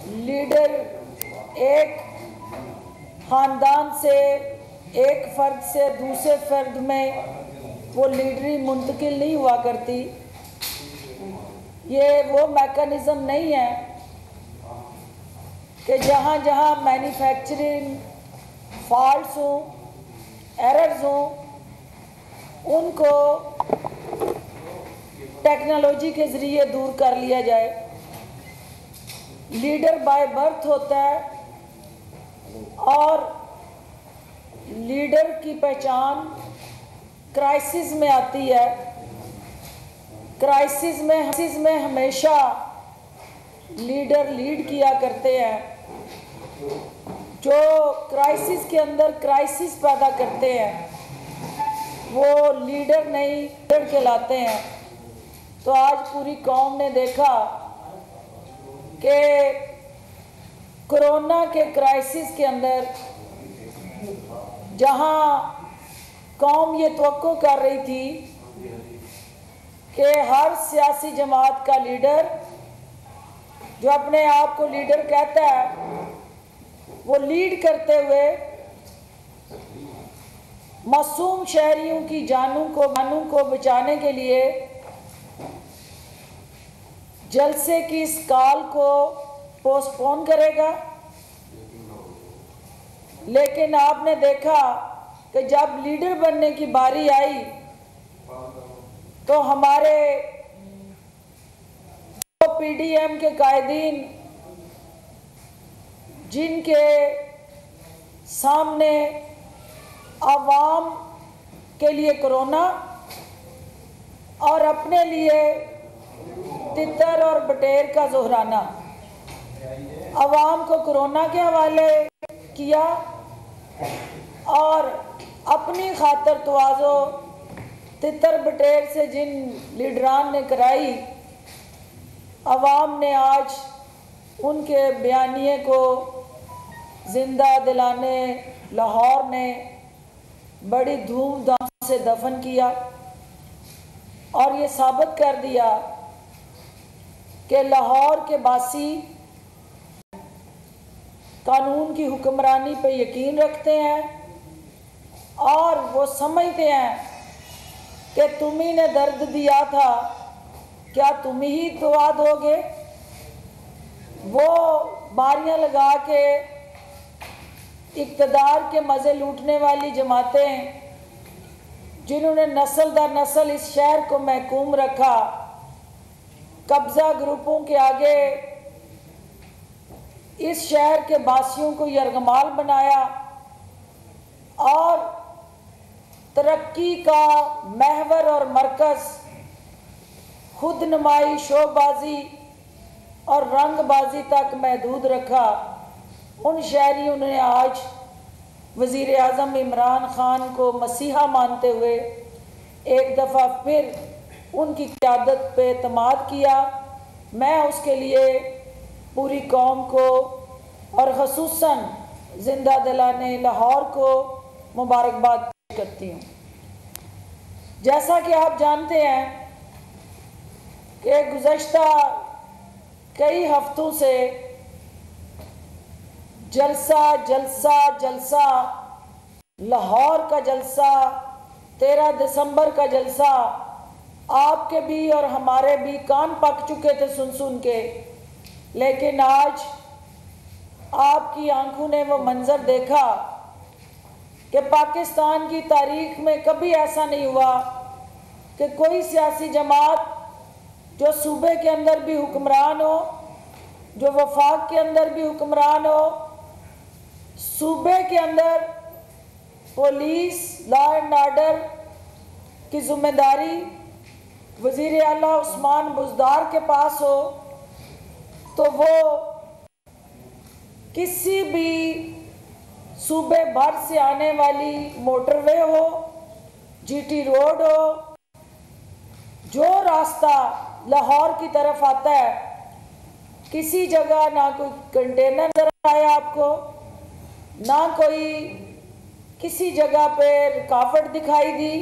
Leader एक ख़ानदान से, एक फ़र्द से दूसरे फ़र्द में वो लीडरी मुंतकिल नहीं हुआ करती। ये वो मैकेनिज़्म नहीं है कि जहाँ जहाँ मैन्युफैक्चरिंग फॉल्ट्स हों, एरर्स हों, उनको टेक्नोलॉजी के ज़रिए दूर कर लिया जाए। लीडर बाय बर्थ होता है और लीडर की पहचान क्राइसिस में आती है। क्राइसिस में हमेशा लीडर लीड किया करते हैं। जो क्राइसिस के अंदर क्राइसिस पैदा करते हैं वो लीडर नहीं, लीडर कहलाते हैं। तो आज पूरी कौम ने देखा कि कोरोना के क्राइसिस के अंदर जहां कौम ये तवक्को कर रही थी कि हर सियासी जमात का लीडर जो अपने आप को लीडर कहता है वो लीड करते हुए मासूम शहरियों की जानों को बचाने के लिए जलसे की इस कॉल को पोस्टपोन करेगा। लेकिन आपने देखा कि जब लीडर बनने की बारी आई तो हमारे पीडीएम के कायदीन जिनके सामने आवाम के लिए कोरोना और अपने लिए तितर और बटेर का जोहराना, आवाम को कोरोना के हवाले किया और अपनी खातर तवाज़ो तितर बटेर से जिन लीडरान ने कराई, आवाम ने आज उनके बयानिए को जिंदा दिलाने लाहौर ने बड़ी धूमधाम से दफन किया और ये साबित कर दिया कि लाहौर के बासी कानून की हुक्मरानी पर यकीन रखते हैं और वो समझते हैं कि तुम्ही ने दर्द दिया था, क्या तुम ही दुआ दोगे। वो बारियां लगा के इक़्तिदार के मज़े लूटने वाली जमातें जिन्होंने नस्ल दर नस्ल इस शहर को महकूम रखा, कब्ज़ा ग्रुपों के आगे इस शहर के बासियों को यरगमाल बनाया और तरक्की का महवर और मरकज़ खुद नुमाई, शोबाजी और रंगबाजी तक महदूद रखा। उन शहरियों ने आज वज़ीर आज़म इमरान ख़ान को मसीहा मानते हुए एक दफ़ा फिर उनकी क़यादत पे एतमाद किया। मैं उसके लिए पूरी कौम को और ख़ुसूसन ज़िंदा दिलाने लाहौर को मुबारकबाद करती हूँ। जैसा कि आप जानते हैं कि गुज़श्ता कई हफ्तों से जलसा जलसा जलसा, लाहौर का जलसा, 13 दिसंबर का जलसा, आपके भी और हमारे भी कान पक चुके थे सुन के। लेकिन आज आपकी आंखों ने वो मंजर देखा कि पाकिस्तान की तारीख में कभी ऐसा नहीं हुआ कि कोई सियासी जमात जो सूबे के अंदर भी हुक्मरान हो, जो वफाक के अंदर भी हुक्मरान हो, सूबे के अंदर पुलिस लॉ एंड ऑर्डर की जिम्मेदारी वज़ीर आला उस्मान बुज़दार के पास हो, तो वो किसी भी सूबे भर से आने वाली मोटरवे हो, जीटी रोड हो, जो रास्ता लाहौर की तरफ आता है, किसी जगह ना कोई कंटेनर नजर आया आपको, ना कोई किसी जगह पे रुकावट दिखाई दी,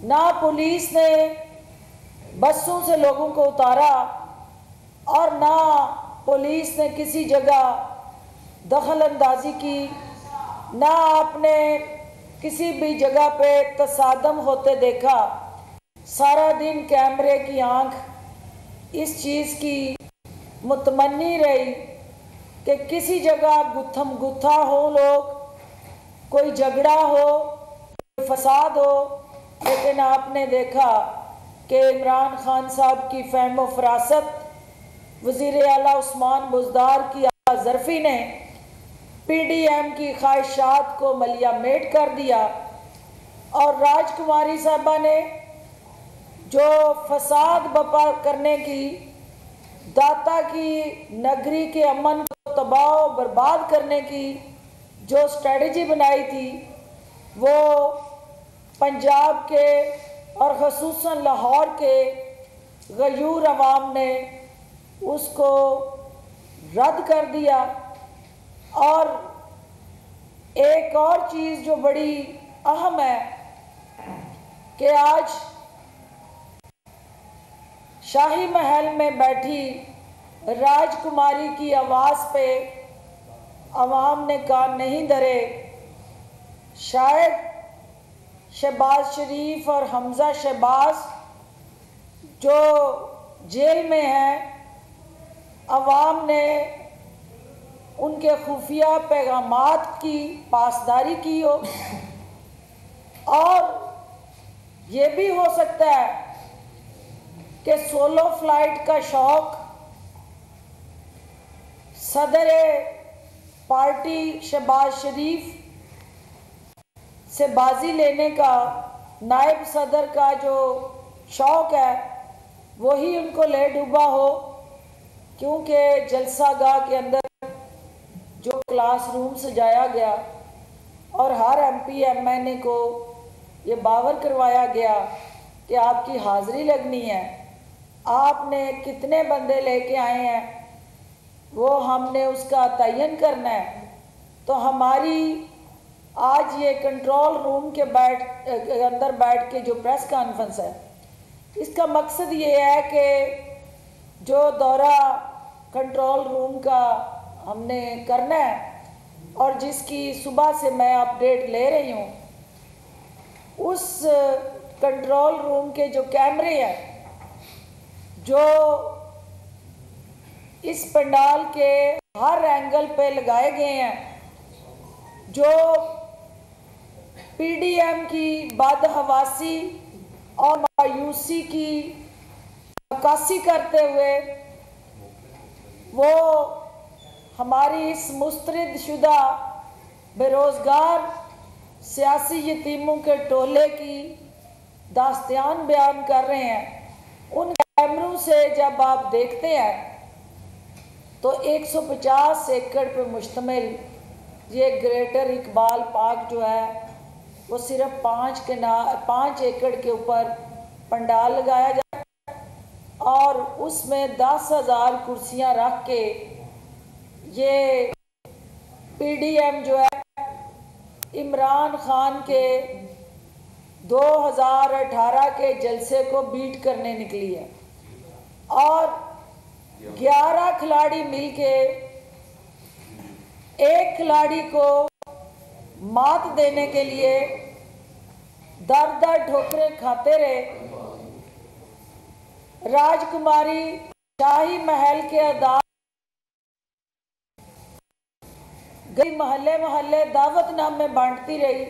ना पुलिस ने बसों से लोगों को उतारा और ना पुलिस ने किसी जगह दखल अंदाजी की, ना आपने किसी भी जगह पे तसादम होते देखा। सारा दिन कैमरे की आंख इस चीज़ की मुतमन्नी रही कि किसी जगह गुत्थम गुत्था हो लोग, कोई झगड़ा हो, कोई फसाद हो। लेकिन आपने देखा कि इमरान खान साहब की फहम फरासत, वज़ीर आला उस्मान बुज़दार की आला ज़रफ़ी ने PDM की ख्वाहिशात को मलियामेट कर दिया और राजकुमारी साहबा ने जो फसाद बपा करने की, दाता की नगरी के अमन को तबाह बर्बाद करने की जो स्ट्रेटजी बनाई थी, वो पंजाब के और ख़ुसूसन लाहौर के गयूर अवाम ने उसको रद्द कर दिया। और एक और चीज़ जो बड़ी अहम है कि आज शाही महल में बैठी राजकुमारी की आवाज़ पे अवाम ने कान नहीं धरे। शायद शहबाज शरीफ और हमज़ा शहबाज जो जेल में हैं, अवाम ने उनके खुफिया पैगामात की पासदारी की हो। और ये भी हो सकता है कि सोलो फ्लाइट का शौक़ सदर पार्टी शहबाज शरीफ से बाजी लेने का, नायब सदर का जो शौक़ है, वही उनको ले डूबा हो। क्योंकि जलसा गाह के अंदर जो क्लासरूम सजाया गया और हर MP MNA को ये बावर करवाया गया कि आपकी हाज़िरी लगनी है, आपने कितने बंदे लेके आए हैं वो हमने उसका तयन करना है। तो हमारी आज ये कंट्रोल रूम के अंदर बैठ के जो प्रेस कॉन्फ्रेंस है, इसका मकसद ये है कि जो दौरा कंट्रोल रूम का हमने करना है और जिसकी सुबह से मैं अपडेट ले रही हूँ, उस कंट्रोल रूम के जो कैमरे हैं, जो इस पंडाल के हर एंगल पे लगाए गए हैं, जो PDM की बदहवासी और मायूसी की अक्कासी करते हुए वो हमारी इस मुस्तरद शुदा बेरोज़गार सियासी यतीमों के टोले की दास्तान बयान कर रहे हैं। उन कैमरों से जब आप देखते हैं तो 150 एकड़ पर मुश्तमिल ये ग्रेटर इकबाल पार्क जो है, वो सिर्फ 5 एकड़ के ऊपर पंडाल लगाया जाए और उसमें 10,000 कुर्सियां रख के ये PDM जो है इमरान खान के 2018 के जलसे को बीट करने निकली है। और 11 खिलाड़ी मिलके एक खिलाड़ी को मात देने के लिए दर दर ठोकरें खाते रहे। राजकुमारी शाही महल के अदा गई, महल्ले महल्ले दावतनामे बांटती रही,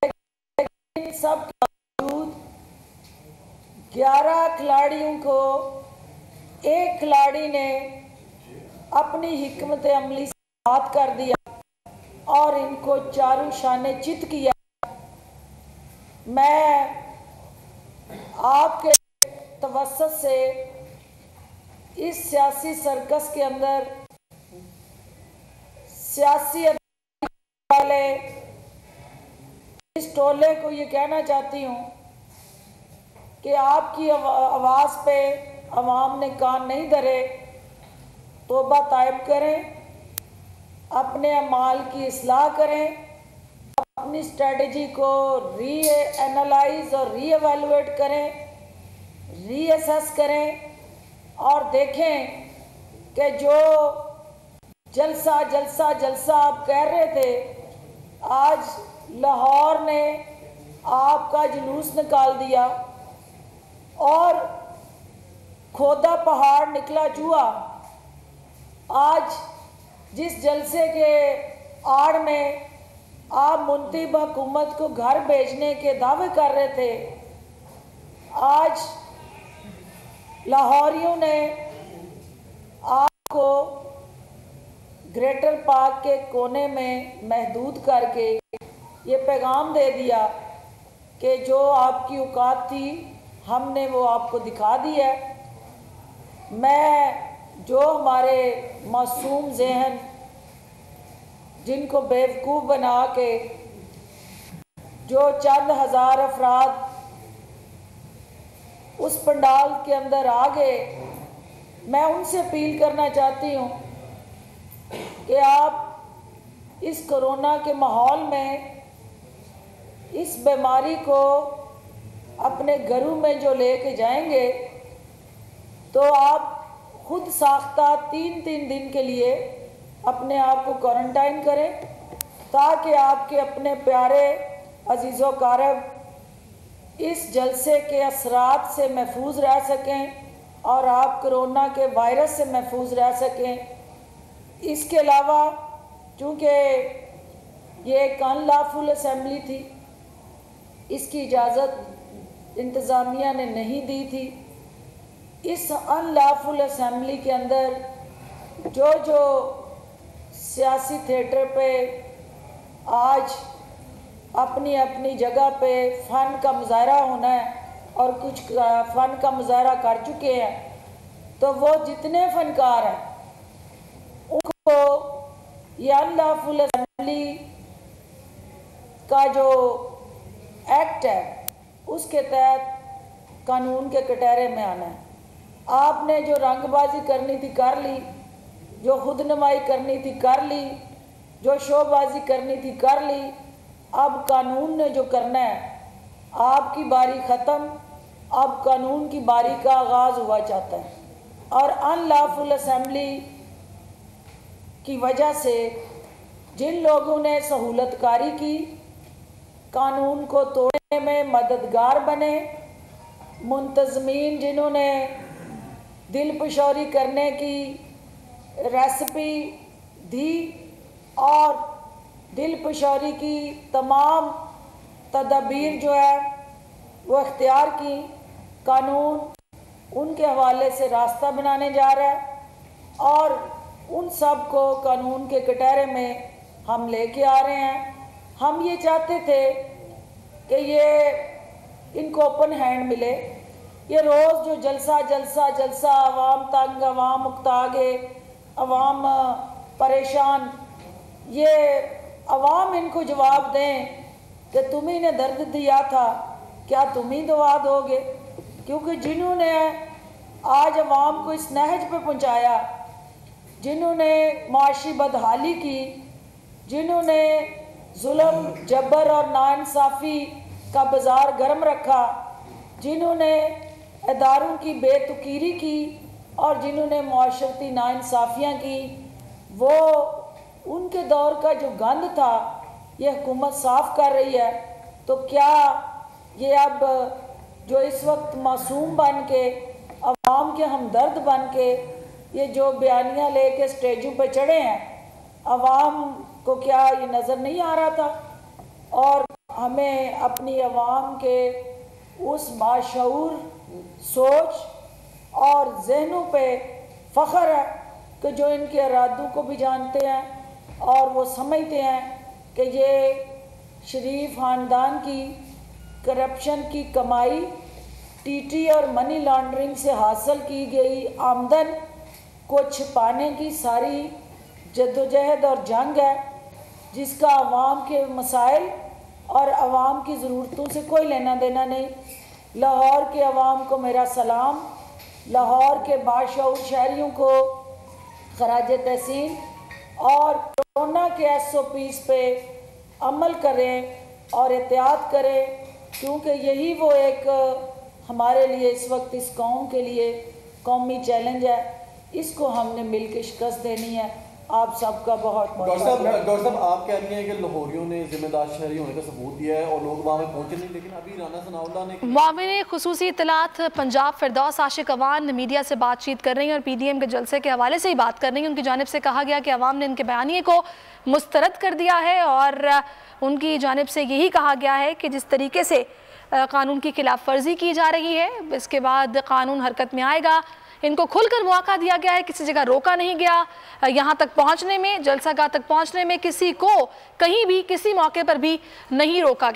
लेकिन सब के बावजूद 11 खिलाड़ियों को एक खिलाड़ी ने अपनी हिकमत अमली से बात कर दिया और इनको चारों शाने चित किया। मैं आपके तवस्सुत से इस सियासी सर्कस के अंदर सियासी वाले इस टोले को ये कहना चाहती हूँ कि आपकी आवाज़ पे अवाम ने कान नहीं धरे। तौबा तायब करें, अपने अमाल की इस्लाह करें, अपनी स्ट्रेटजी को री-एनालाइज और री-एवेलुएट करें, रीअसेस करें और देखें कि जो जलसा जलसा जलसा आप कह रहे थे, आज लाहौर ने आपका जुलूस निकाल दिया और खोदा पहाड़ निकला चूहा। आज जिस जलसे के आड़ में आप मुंतखब हुकूमत को घर भेजने के दावे कर रहे थे, आज लाहौरियों ने आपको ग्रेटर पाक के कोने में महदूद करके ये पैगाम दे दिया कि जो आपकी औकात थी हमने वो आपको दिखा दी है। मैं जो हमारे मासूम जहन जिनको बेवकूफ़ बना के जो चंद हज़ार अफराद उस पंडाल के अंदर आ गए, मैं उनसे अपील करना चाहती हूँ कि आप इस कोरोना के माहौल में इस बीमारी को अपने घरों में जो लेके जाएंगे तो आप खुद साख्ता 3-3 दिन के लिए अपने आप को क्वारंटाइन करें, ताकि आपके अपने प्यारे अजीज़ो कारब इस जलसे के असरात से महफूज रह सकें और आप कोरोना के वायरस से महफूज रह सकें। इसके अलावा चूँकि ये एक अनलॉफुल असेंबली थी, इसकी इजाज़त इंतज़ामिया ने नहीं दी थी। इस अनलॉफुल असेंबली के अंदर जो जो सियासी थिएटर पे आज अपनी अपनी जगह पे फ़न का मुजाहरा होना है और कुछ फ़न का मुजाहरा कर चुके हैं, तो वो जितने फ़नकार हैं उनको ये अनलॉफुल असेंबली का जो एक्ट है उसके तहत कानून के कटहरे में आना है। आपने जो रंगबाजी करनी थी कर ली, जो खुदनुमाई करनी थी कर ली, जो शोबाजी करनी थी कर ली। अब कानून ने जो करना है, आपकी बारी ख़त्म, अब कानून की बारी का आगाज़ हुआ चाहता है। और अनलॉफुल असेंबली की वजह से जिन लोगों ने सहूलतकारी की, कानून को तोड़ने में मददगार बने, मुंतज़मीन जिन्होंने दिल पशौरी करने की रेसिपी दी और दिल पशौरी की तमाम तदबीर जो है वो इख्तियार की, कानून उनके हवाले से रास्ता बनाने जा रहा है और उन सब को कानून के कटहरे में हम लेके आ रहे हैं। हम ये चाहते थे कि ये इनको ओपन हैंड मिले। ये रोज़ जो जलसा जलसा जलसा, अवाम तंग, अवाम मुक्तागे, अवाम परेशान, ये अवाम इनको जवाब दें कि तुम्ही ने दर्द दिया था, क्या तुम ही दवा दोगे? क्योंकि जिन्होंने आज अवाम को इस नहज पे पहुंचाया, जिन्होंने माशी बदहाली की, जिन्होंने जुल्म जबर और नाइंसाफ़ी का बाज़ार गर्म रखा, जिन्होंने इदारों की बेतुकीरी की और जिन्होंने माशरती नाइंसाफ़ियाँ की, वो उनके दौर का जो गंद था ये हुकूमत साफ़ कर रही है। तो क्या ये अब जो इस वक्त मासूम बन के अवाम के हमदर्द बन के ये जो बयानियाँ ले के स्टेजों पर चढ़े हैं, अवाम को क्या ये नज़र नहीं आ रहा था? और हमें अपनी अवाम के उस बाशऊर सोच और जहनों पे फ़ख्र है कि जो इनके इरादों को भी जानते हैं और वो समझते हैं कि ये शरीफ ख़ानदान की करप्शन की कमाई, टीटी और मनी लॉन्ड्रिंग से हासिल की गई आमदन को छिपाने की सारी जद्दोजहद और जंग है, जिसका अवाम के मसाइल और अवाम की ज़रूरतों से कोई लेना देना नहीं। लाहौर के अवाम को मेरा सलाम, लाहौर के बाशऊर शहरियों को खराज तहसीन, और कोरोना के SOPs पे अमल करें और एहतियात करें, क्योंकि यही वो एक हमारे लिए इस वक्त इस कौम के लिए कौमी चैलेंज है इसको हमने मिलकर शिकस्त देनी है। आप सबका बहुत डॉक्टर साहब आप कह रही हैं कि लाहौरियों ने जिम्मेदार शहरी होने का सबूत दिया है और लोग वहाँ में पहुंचे नहीं, लेकिन अभी राना सनाउल्लाह ने मुआविन खुसूसी इत्तलात पंजाब फिरदौस आशिक अवान मीडिया से बातचीत कर रही हैं और PDM के जलसे के हवाले से ही बात कर रही हैं। उनकी जानिब से कहा गया कि अवाम ने इनके बयानिए को मुस्तरद कर दिया है और उनकी जानिब से यही कहा गया है कि जिस तरीके से कानून की खिलाफ वर्जी की जा रही है, इसके बाद कानून हरकत में आएगा। इनको खुलकर मौका दिया गया है, किसी जगह रोका नहीं गया। यहाँ तक पहुँचने में, जलसागाह तक पहुँचने में किसी को कहीं भी किसी मौके पर भी नहीं रोका गया।